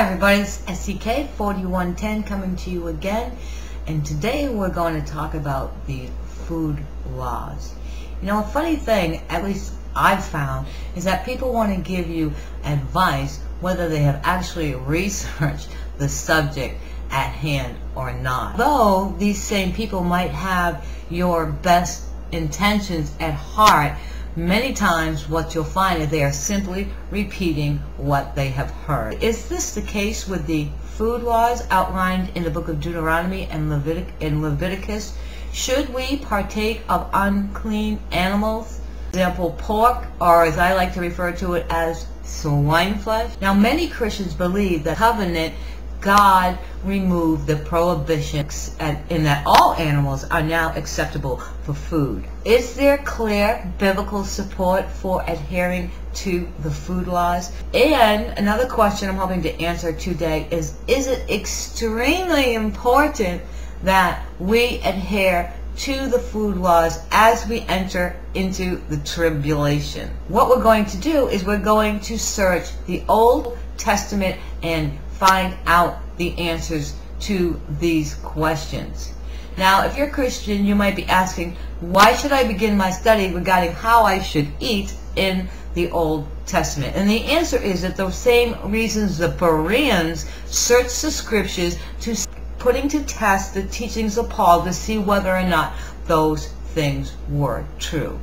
Hi everybody, it's SCK 4110 coming to you again, and today we're going to talk about the food laws. You know, a funny thing, at least I've found, is that people want to give you advice whether they have actually researched the subject at hand or not. Though these same people might have your best intentions at heart, many times what you'll find is they are simply repeating what they have heard. Is this the case with the food laws outlined in the book of Deuteronomy and Leviticus? Should we partake of unclean animals? For example, pork, or as I like to refer to it as swine flesh. Now, many Christians believe that covenant God removed the prohibition in that all animals are now acceptable for food. Is there clear biblical support for adhering to the food laws? And another question I'm hoping to answer today is it extremely important that we adhere to the food laws as we enter into the tribulation? What we're going to do is we're going to search the Old Testament and find out the answers to these questions. Now, if you're a Christian, you might be asking, why should I begin my study regarding how I should eat in the Old Testament? And the answer is that the same reasons the Bereans searched the scriptures to putting to test the teachings of Paul to see whether or not those things were true.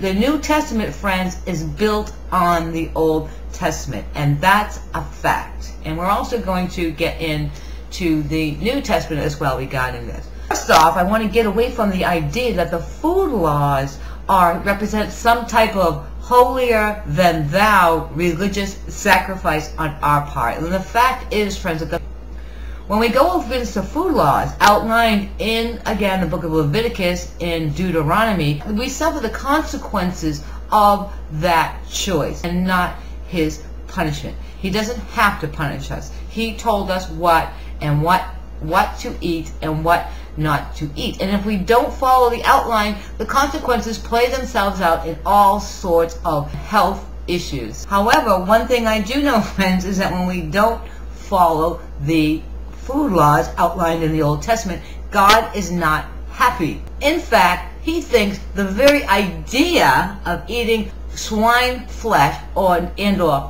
The New Testament, friends, is built on the Old Testament, and that's a fact. And we're also going to get into the New Testament as well regarding this. First off, I want to get away from the idea that the food laws represent some type of holier than thou religious sacrifice on our part. And the fact is, friends, that when we go over into the food laws outlined in, again, the book of Leviticus and Deuteronomy, we suffer the consequences of that choice and not his punishment. He doesn't have to punish us. He told us what to eat and what not to eat. And if we don't follow the outline, the consequences play themselves out in all sorts of health issues. However, one thing I do know, friends, is that when we don't follow the food laws outlined in the Old Testament, God is not happy. In fact, he thinks the very idea of eating swine flesh or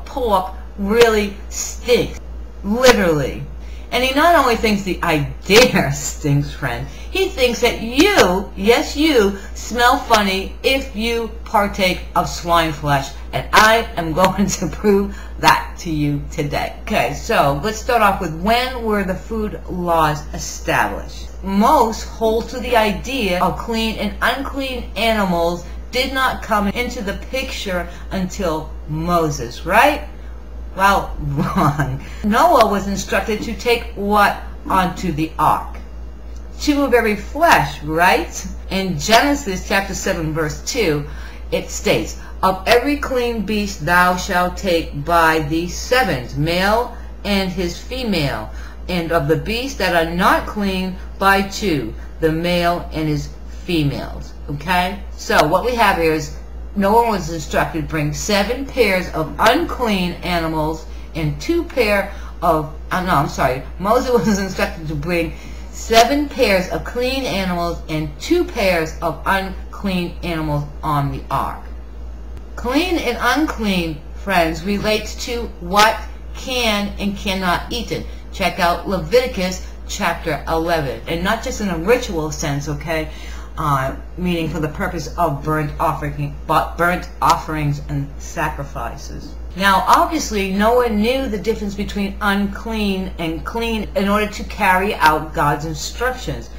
pork really stinks, literally. And he not only thinks the idea stinks, friend, he thinks that you, yes you, smell funny if you partake of swine flesh, and I am going to prove that to you today. Okay, so let's start off with, when were the food laws established? Most hold to the idea of clean and unclean animals did not come into the picture until Moses, right? Well, wrong. Noah was instructed to take what onto the ark? Two of every flesh, right? In Genesis chapter 7 verse 2, it states, of every clean beast thou shalt take by the sevens, male and his female, and of the beasts that are not clean by two, the male and his females. Okay? So what we have here is Noah was instructed to bring 7 pairs of unclean animals and 2 pair of, Moses was instructed to bring 7 pairs of clean animals and 2 pairs of unclean animals on the ark. Clean and unclean, friends, relates to what can and cannot be eaten. Check out Leviticus chapter 11. And not just in a ritual sense, okay? Meaning for the purpose of burnt offerings and sacrifices. Now, obviously, Noah knew the difference between unclean and clean in order to carry out God's instructions.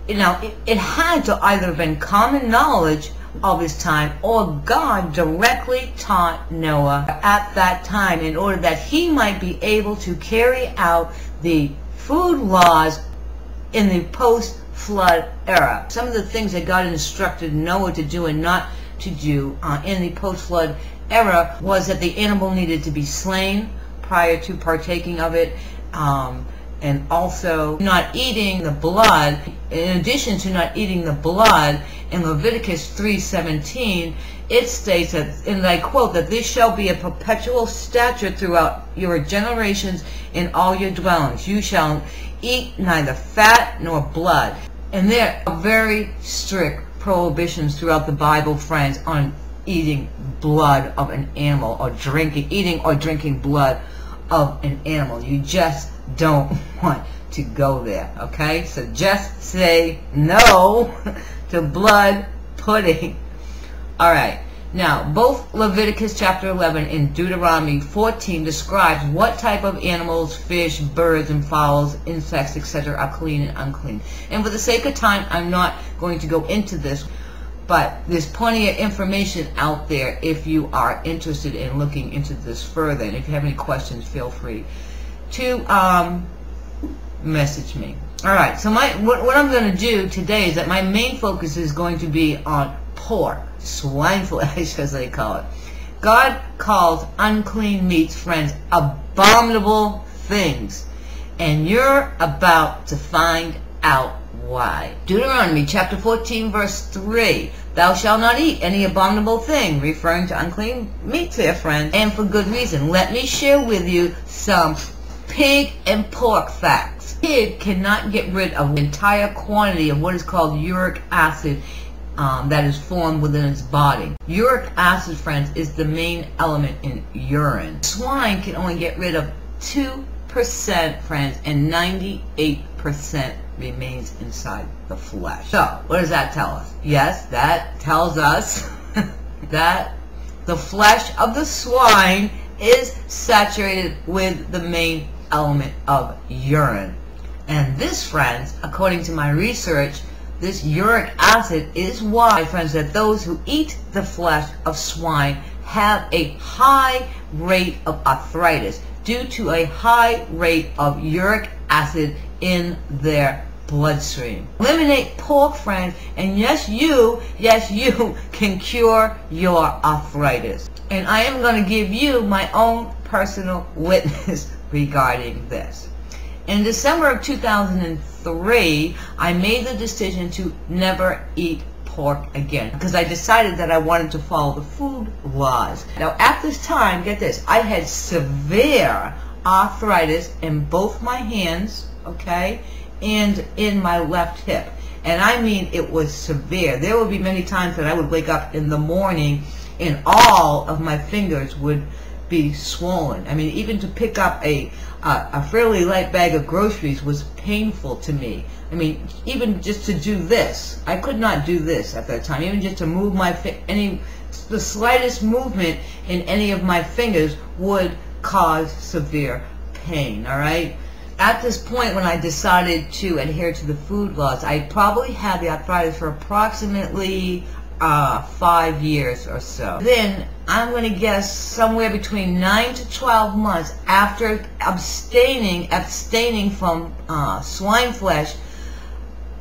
You know, it had to either have been common knowledge of his time, or God directly taught Noah at that time in order that he might be able to carry out the food laws in the post-flood era. Some of the things that God instructed Noah to do and not to do in the post-flood era was that the animal needed to be slain prior to partaking of it. and also not eating the blood. In addition to not eating the blood, in Leviticus 3:17, it states that, and I quote, that this shall be a perpetual statute throughout your generations in all your dwellings. You shall eat neither fat nor blood. And there are very strict prohibitions throughout the Bible, friends, on eating blood of an animal, or eating or drinking blood of an animal. You just don't want to go there, okay? So just say no to blood pudding. All right. Now, both Leviticus chapter 11 and Deuteronomy 14 describes what type of animals, fish, birds, and fowls, insects, etc. are clean and unclean. And for the sake of time, I'm not going to go into this, but there's plenty of information out there if you are interested in looking into this further. And if you have any questions, feel free to message me. All right, so what I'm going to do today is that my main focus is going to be on pork, swine flesh, as they call it. God calls unclean meats, friends, abominable things. And you're about to find out why. Deuteronomy chapter 14, verse 3. Thou shalt not eat any abominable thing, referring to unclean meats here, friends, and for good reason. Let me share with you some pig and pork facts. Pig cannot get rid of the entire quantity of what is called uric acid that is formed within its body. Uric acid, friends, is the main element in urine. Swine can only get rid of 2%, friends, and 98% remains inside the flesh. So, what does that tell us? Yes, that tells us that the flesh of the swine is saturated with the main element of urine. And this, friends, according to my research, this uric acid is why, friends, that those who eat the flesh of swine have a high rate of arthritis due to a high rate of uric acid in their bloodstream. Eliminate pork, friends, and yes, you can cure your arthritis. And I am going to give you my own personal witness regarding this. In December of 2003, I made the decision to never eat pork again because I decided that I wanted to follow the food laws. Now, at this time, get this, I had severe arthritis in both my hands, okay, and in my left hip. And I mean, it was severe. There would be many times that I would wake up in the morning and all of my fingers would be swollen. I mean, even to pick up a fairly light bag of groceries was painful to me. I mean, even just to do this, I could not do this at that time. Even just to move my the slightest movement in any of my fingers would cause severe pain. All right. At this point, when I decided to adhere to the food laws, I probably had the arthritis for approximately 5 years or so. Then I'm going to guess somewhere between 9 to 12 months after abstaining from swine flesh,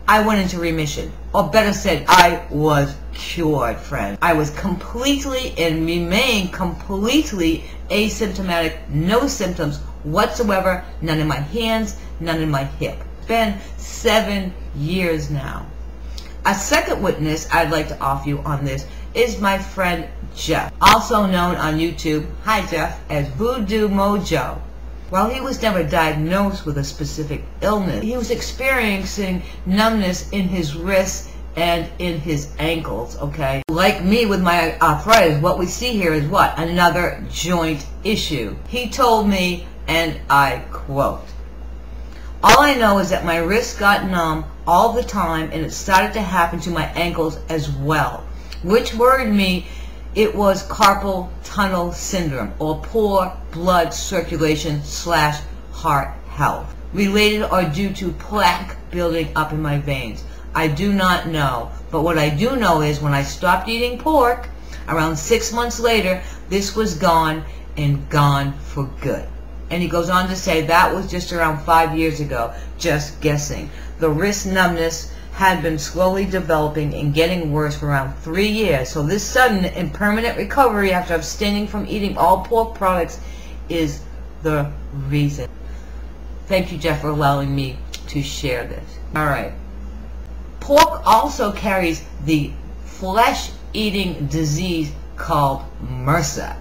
I went into remission. Or better said, I was cured, friend. I was completely and remain completely asymptomatic, no symptoms whatsoever, none in my hands, none in my hip. It's been 7 years now. A second witness I'd like to offer you on this is my friend Jeff, also known on YouTube, hi Jeff, as Voodoo Mojo. While he was never diagnosed with a specific illness, he was experiencing numbness in his wrists and in his ankles, okay? Like me with my arthritis, what we see here is what? Another joint issue. He told me, and I quote, "All I know is that my wrists got numb all the time and it started to happen to my ankles as well," which worried me. It was carpal tunnel syndrome, or poor blood circulation / heart health, related or due to plaque building up in my veins. I do not know, but what I do know is when I stopped eating pork, around 6 months later, this was gone, and gone for good. And he goes on to say that was just around 5 years ago, just guessing. The wrist numbness had been slowly developing and getting worse for around 3 years. So this sudden and permanent recovery after abstaining from eating all pork products is the reason. Thank you, Jeff, for allowing me to share this. All right. Pork also carries the flesh-eating disease called MRSA.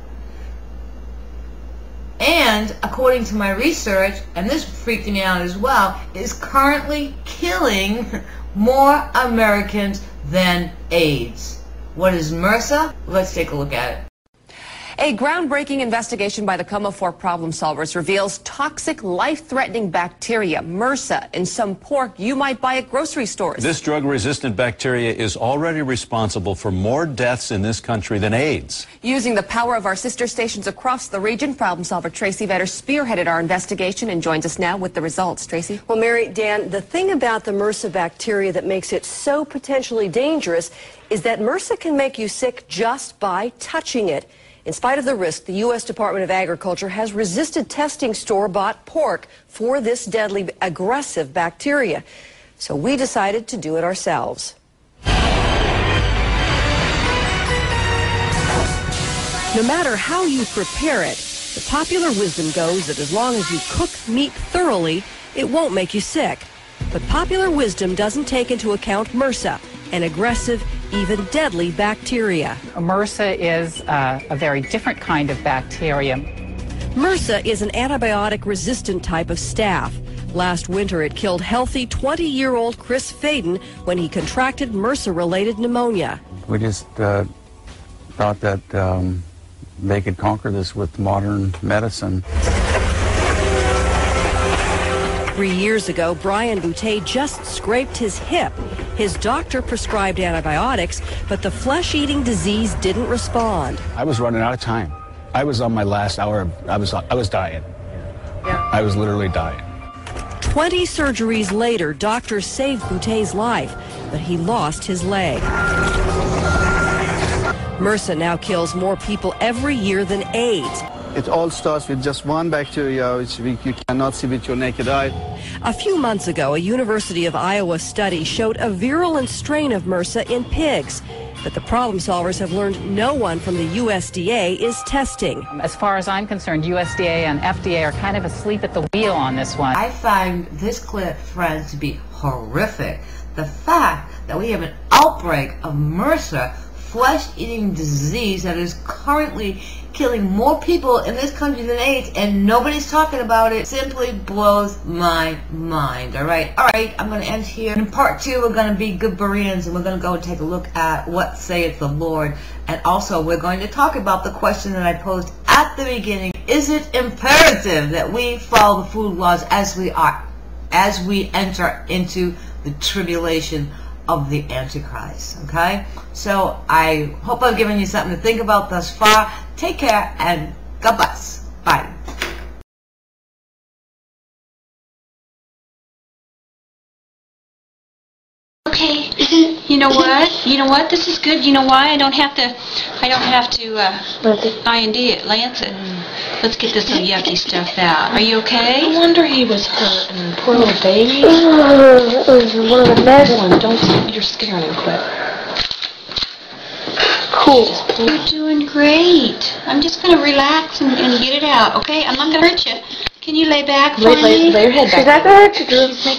And according to my research, and this freaked me out as well, is currently killing more Americans than AIDS. What is MRSA? Let's take a look at it. A groundbreaking investigation by the Como4 problem solvers reveals toxic, life-threatening bacteria, MRSA, in some pork you might buy at grocery stores. This drug-resistant bacteria is already responsible for more deaths in this country than AIDS. Using the power of our sister stations across the region, problem solver Tracy Vetter spearheaded our investigation and joins us now with the results. Tracy? Well, Mary, Dan, the thing about the MRSA bacteria that makes it so potentially dangerous is that MRSA can make you sick just by touching it. In spite of the risk, the U.S. Department of Agriculture has resisted testing store-bought pork for this deadly, aggressive bacteria. So we decided to do it ourselves. No matter how you prepare it, the popular wisdom goes that as long as you cook meat thoroughly, it won't make you sick. But popular wisdom doesn't take into account MRSA, an aggressive, even deadly bacteria. MRSA is a very different kind of bacterium. MRSA is an antibiotic-resistant type of staph. Last winter, it killed healthy 20-year-old Chris Faden when he contracted MRSA-related pneumonia. We just thought that they could conquer this with modern medicine. 3 years ago, Brian Boutte just scraped his hip. His doctor prescribed antibiotics, but the flesh-eating disease didn't respond. I was running out of time. I was on my last hour. I was dying. Yeah. I was literally dying. 20 surgeries later, doctors saved Boutte's life, but he lost his leg. MRSA now kills more people every year than AIDS. It all starts with just one bacteria, which you cannot see with your naked eye. A few months ago, a University of Iowa study showed a virulent strain of MRSA in pigs. But the problem solvers have learned no one from the USDA is testing. As far as I'm concerned, USDA and FDA are kind of asleep at the wheel on this one. I find this clip, friends, to be horrific. The fact that we have an outbreak of MRSA, flesh-eating disease, that is currently killing more people in this country than AIDS, and nobody's talking about it, simply blows my mind. Alright, I'm going to end here. In part 2, we're going to be good Bereans, and we're going to go and take a look at what saith the Lord. And also, we're going to talk about the question that I posed at the beginning. Is it imperative that we follow the food laws as we enter into the tribulation of the Antichrist? Okay? So, I hope I've given you something to think about thus far. Take care, and God bless. Bye. Okay. You know what? You know what? This is good. You know why? I don't have to IND it, Lancet. Let's get this some yucky stuff out. Are you okay? No wonder he was hurting. Poor little baby. It was one of the best ones. Don't, you're scaring him, quit. Cool. You're doing great. I'm just going to relax and get it out, okay? I'm not going to hurt you. Can you lay back for me? Lay your head back. Is that going to hurt you, Drew?